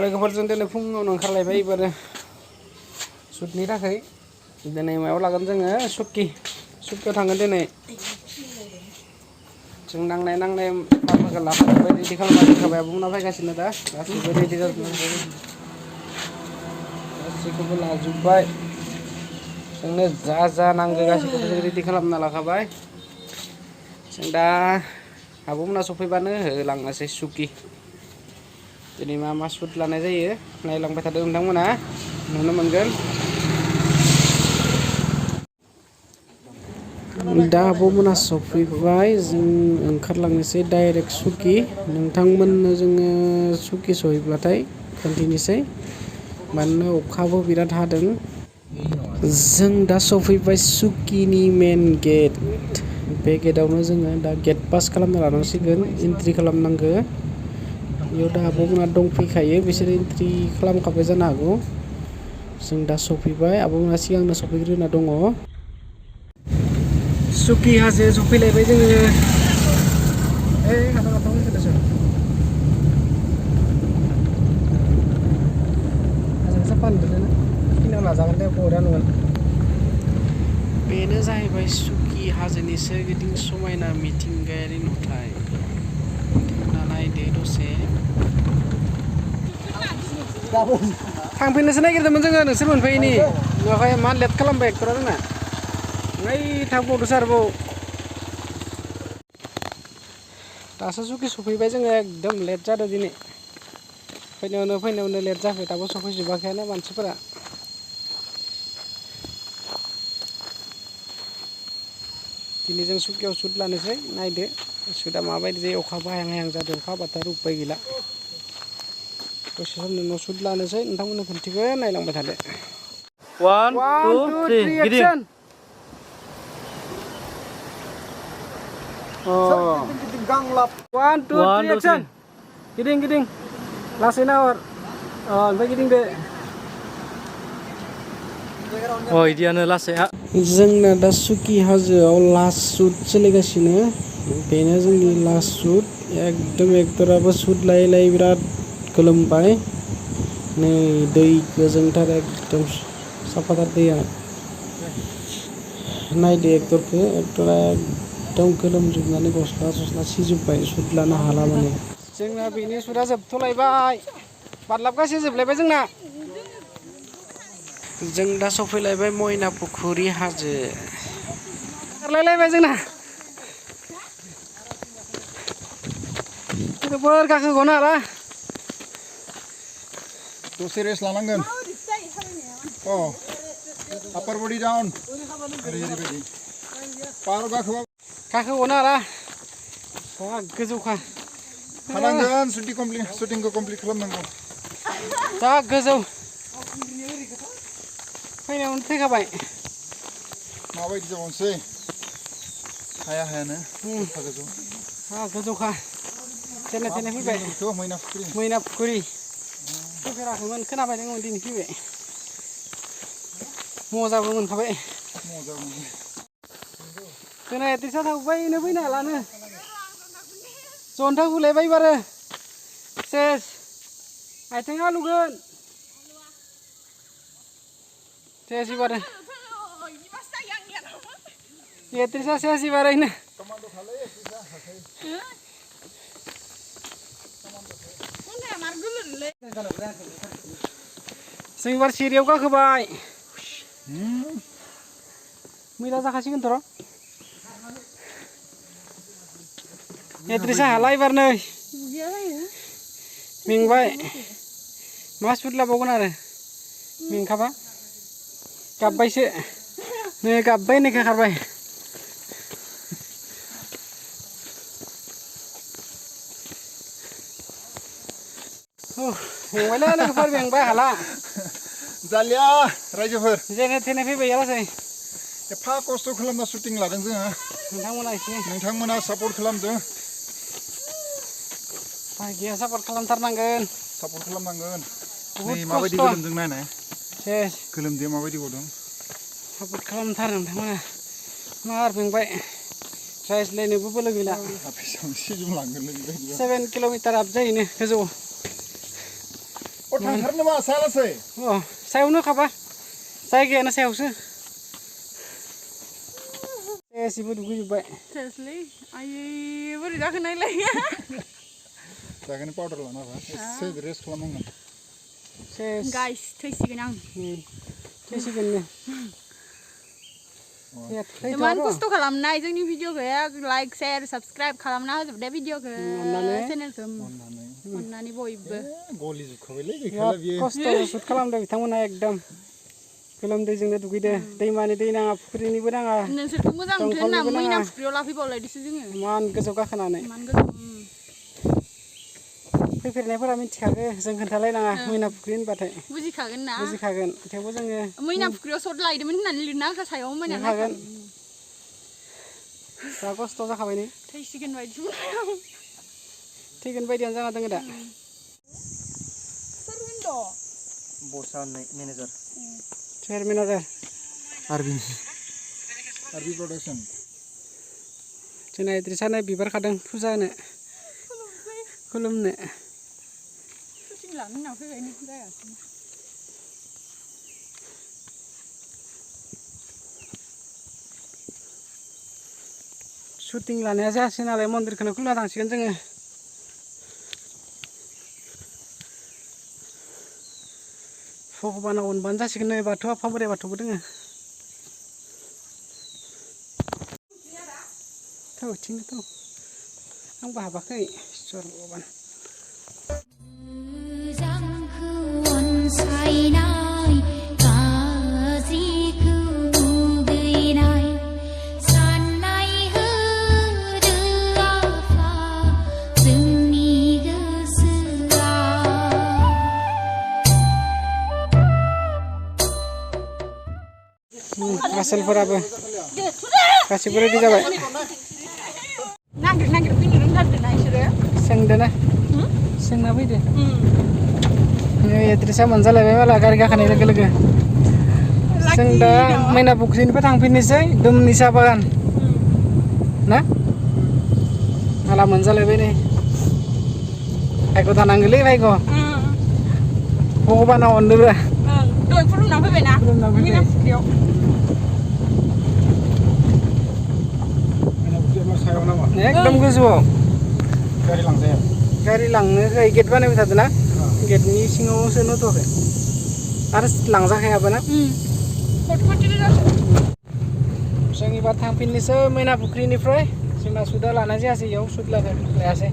लोगोफोरजों दिनै फुङावनो ओंखारलायबाय एबारो सुटनि थाखाय दिनै मायाव लागोन जोङो सुकियाव थांगोन दिनै जों नांनाय माबाफोरखौ लाफाजोब्बाय रेडि खालामना दोनखाबाय आब'मोना फैगासिनो दा गासैबो रेडि जाजोबबाय गासैखौबो लाजोब्बाय जोंनो जा नांगौ गासैखौबो जों रेडि खालामना लाखाबाय जों दा आब'मोना सफैबानो होलांनोसै सुकि दिनै मा सुट लानाय जायो नायलांबाय थादों नोंथांमोना नुनो मोनगोन दा आब'मोना सफैबाय जों ओंखारलांनोसै डाइरेक्ट सुकि नोंथांमोननो जोङो सुकि सहैब्लाथाय खोन्थिनोसै मानोना अखाबो बिराद हादों जों दा सफैबाय सुकिनि मेन गेट बे गेटआवनो जोङो दा गेट पास खालामना लानांसिगोन एन्ट्रि खालामनांगौ बेयाव दा आब'मोना दंफैखायो बिसोर एन्ट्रि खालामखाबाय जानो हागौ जों दा सफैबाय आब'मोना सिगांनो सफैग्रोना दङ सुकि हाजो सफैलायबाय जोङो बेनो जाहैबाय सुकि हाजोनि सोरगिदिं समायना मिथिंगायारि नुथाय नायदो दसे थांफिननोसो नागिरदोंमोन जोङो नोंसोर मोनफैयैनि बेवहाय मा लेट खालामबाय एक्टरा जोंना ओइ थांबावदोसो आरोबाव दासो सुकि सफैबाय जोङो एकदम लेट जादों दिनै फैनायावनो लेट जाबाय दाबो सफैजोबाखैयानो मानसिफोरा दिनै जों सुकियाव सुट लानोसै नायदो सुटआ माबायदि जायो अखाबो हायां जादों अखा हाबाथ' उपाय गैला दसे समनि उनाव सुट लानोसै नोंथांमोननो खोन्थिगोन नायलांबाय थादो 1 2 3 गिदिं गांलाब 1 2 3 एक्सन गिदिं लासैना हर ओमफ्राय गिदिंदो इदियानो लासै जोंना दा सुकि हाजोआव लास्ट सुट सोलिगासिनो बेनो जोंनि लास्ट सुट एकदम एक्टराबो सुट लायै बिराद गोलोमबाय नै दै गोजोंथार एकदम साफाथार दैया नायदो एक्टरा एकदम गोलोमजोबनानै गस्ला सिजोब्बाय सुट लानो हाला माने जोंना बेनि सुटआ जोबथ'लायबाय बारलाबगासिनो जोबलायबाय जोंना जों दा सफैलायबाय मयना पुखुरि हाजो खारलायलायबाय जोंना जोबोर गाखोगनो हाला दसे रेस्ट लानांगोन आपार बडि डाउन ओरैबायदि पाहाराव गाखोगनो हाला गोजौखा थानांगोन शुटिंखौ कमप्लिट खालामनांगौ जा गोजौ फैनायावनो थैखाबाय माबायदि जाबावनोसै हायानो गोजौखा थेने फैबाय मैना पुखुरि फैफेराखैमोन खोनाबाय दंमोन दिनै फैबाय मजाबो मोनखाबाय जोंना एट्रिसा थांबायनो फैनो हालानो जन्था हुलायबाय बारो सेस आथिं आलुगोन सेस एबारो एट्रिसा सेस एबारैनो जों एबार सिरियाव गाखोबाय मैला जाखासिगोनथ' र' एट्रिसा हाला एबार नै मेंबाय मा सुट लाबावगोन आरो मेंखाबा गाबबायसो नै गाबबाय होननायखाय खारबाय मेंबायलै लोगोफोर मेंबाय हाला जालिया रायजोफोर जेने थेने फैबाय लासै एफा खस्थ' खालामना शुटिं लादों जोङो नोंथांमोना सापर्ट खालामदों बायदिया सापर्ट खालामथारनांगोन नै माबायदि गोलोमदों नायनाय सेस गोलोमदैया माबायदि गदों सापर्ट खालामथार नोंथांमोना मार मेंबाय रायज्लायनोबो बोलो गैला 7 किल'मिटार आप जायोनो गोजौआव थांथारनोबा सायालासै सायावनो खाबा जायगायानो सायावसो एसेबो दुगैजोब्बाय सेसलै आयै बोरै जाखो नायलाय जागोन पाउडार लाना बा एसे रेस्ट खालामनांगोन सेस गाइस थैसिगोन आं थैसिगोननो इमान खस्थ' खालामनाय जोंनि भिडिअखौ लाइक शेयार साबस्क्राइब खालामना होजोबदे भिडिअखौ चेनेलखौ अननानै बयबो गलि जुखाबायलै गैखाला बियो खस्थ' सुट खालामदों बिथांमोना एकदम गोलोमदैजोंनो दुगैदो दैमानि दै नाङा फुख्रिनिबो नाङा नोंसोरखौ मोजां मोनथों होनना मैना फुख्रियाव लाफैबावलायदोसो जोङो इमान गोजौ गाखोनानै इमान गोजौ फैफेरनायफोरा मिथिखागो जों खोन्थालायनाङा मैना फुख्रि होनबाथाय बुजिखागोन ना बुजिखागोन थेवबो जोङो मैना फुख्रियाव सर्ट लायदोंमोन होननानै लिरना होखा सायाव मैना हागोन दा खस्थ' जाखाबाय नै थैसिगोन बायदि थैगोन बायदियानो जाना दङ दा सोर होनद' बसा मेनेजार सोर मेनेजार आरबिन आरबि प्रडाक्सन जोंना इद्रिसानो बिबार खादों फुजा होनो खुलुमनो सुटिं लानो होनना फैबाय नों जायासै शुटिं लानाया जायासै नालाय मन्दिरखौनो खुलिना थांसिगोन जोङो भगबानाव अनबानो जासिगोन नै बाथौ आफा बोराइ बाथौबो दोङो थिंथ' आंबो हाबाखै इसोर भगबान आसोलफोराबो गासिबो रेडि जाबाय नागिर फैनो रोंथारदों ना इसोरो सोंदो ना सोंना फैदो एद्रेसा मोनजालायबाय माला गारि गाखोनाय लोगो लोगो जों दा मैना फुख्रिनिफ्राय थांफिननोसै दुमनि साहा बागान ना माला मोनजालायबाय नै भाग्य थानांगोलै भाग्य भगबानाव अनदोब्रा दहाय खुलुमना फैबायना मैना फुख्रियाव एकदम गोजौआव गारि लांजाया गारि लांनो गेट बानायबाय थादों ना गेटनि सिङाव सोनो होथ'वाखै आरो लांजाखायाबो ना जों एबार थांफिननोसै मैना फुख्रिनिफ्राय जोंना सुदा लानाय जायासै इयाव सुद लायासै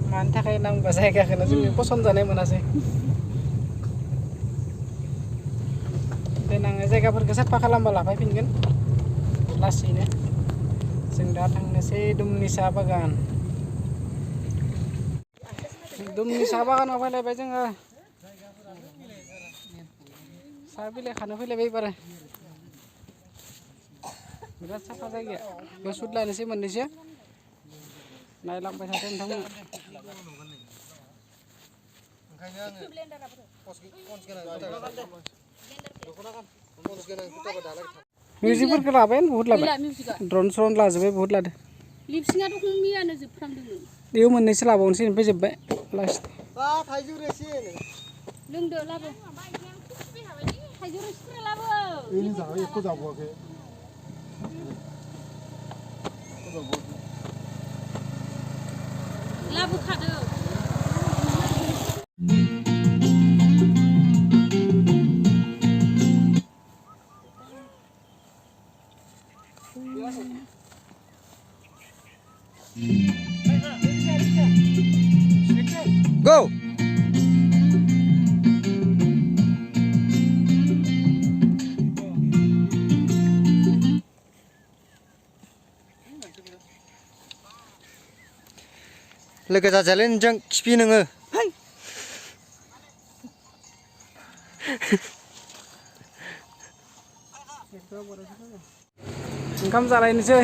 मानि थाखाय नांबा जायगाखौनो जोंनि पसन्द जानाय मोनासै देनां जायगाफोरखौ साफा खालामबा लाफायफिनगोन लासैनो जों दा थांनोसै दुमनि साहा बागान दुमनि साहा बागानाव फैलायबाय जोङो साहा बिलाइ खानो फैलायबाय एबार बिराद साफा जायगाया बेयाव सुद लानोसै मोननैसो नायलांबाय थादो नोंथांमोन मिउजिकफोरखौ लाबाय बहुत लाबाय ड्रन स्रन लाजोब्बाय बहुत लादो लिपसिंआथ' खमियानो जोबफ्रामदोंमोन बेयाव मोननैसो लाबावनोसै ओमफ्राय जोब्बाय लास्ट लोंदो लाबो थाइजौ रोसिफोरा लाबो बेनि जागा एख' जाबावाखै लाबोखादो Go! लोगो जाजालै नोंजों खिफि नोङो ओंखाम जालायनोसै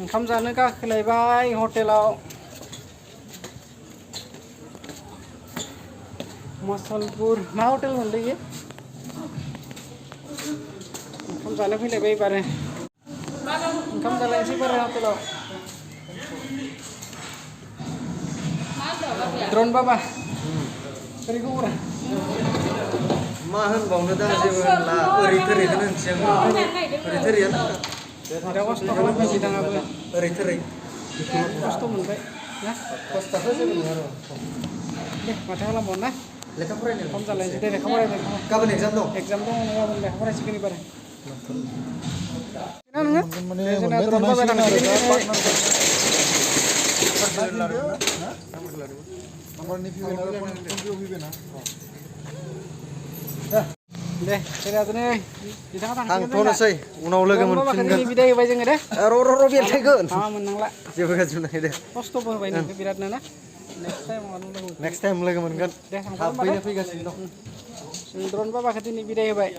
ओंखाम जानो गाखोलायबाय हटेलाव मसलपुर मा हटेल मोनलै इयो ओंखाम जानो फैलायबाय एबार ओंखाम जालायनोसै बारा हटेलाव Drone Baba. Kali kurang. मा होनबावनो दा जेबो होनला ओरै-थोरैखौनो होनसै आङो ओरै-थोरैयानो Ada kostum apa sih tang apa? ओरै-थोरै Kostum मोनबाय ना? खस्थ'आथ' जेबो नङा र' Deh, माथो खालामबावनो ना? लेखा फरायनो Kamu जालायनोसै दे लेखा फरायबाय गाबोन एग्जाम दं exam dong गाबोन लेखा फरायसिगोन एबार माने जोंना मोनबाय drone Baba थानांसिगोन आरो दा नाम्बारनि फैबाय ना फनपेआव फैबाय ना deh saya nih kita kan थांथ'नोसै उनाव लोगो मोनफिनगोन बिदाय होबाय जोङो दे र' बेलथायगोन मा मोननांला जेबो गाज्रि मोनाखै दे खस्थ'बो होबाय नोंखौ बिरादनो ना नेक्स्ट टाइम लोगो मोनगोन दे थाबैनो फैगासिनो दं जों drone Baba दिनै बिदाय होबाय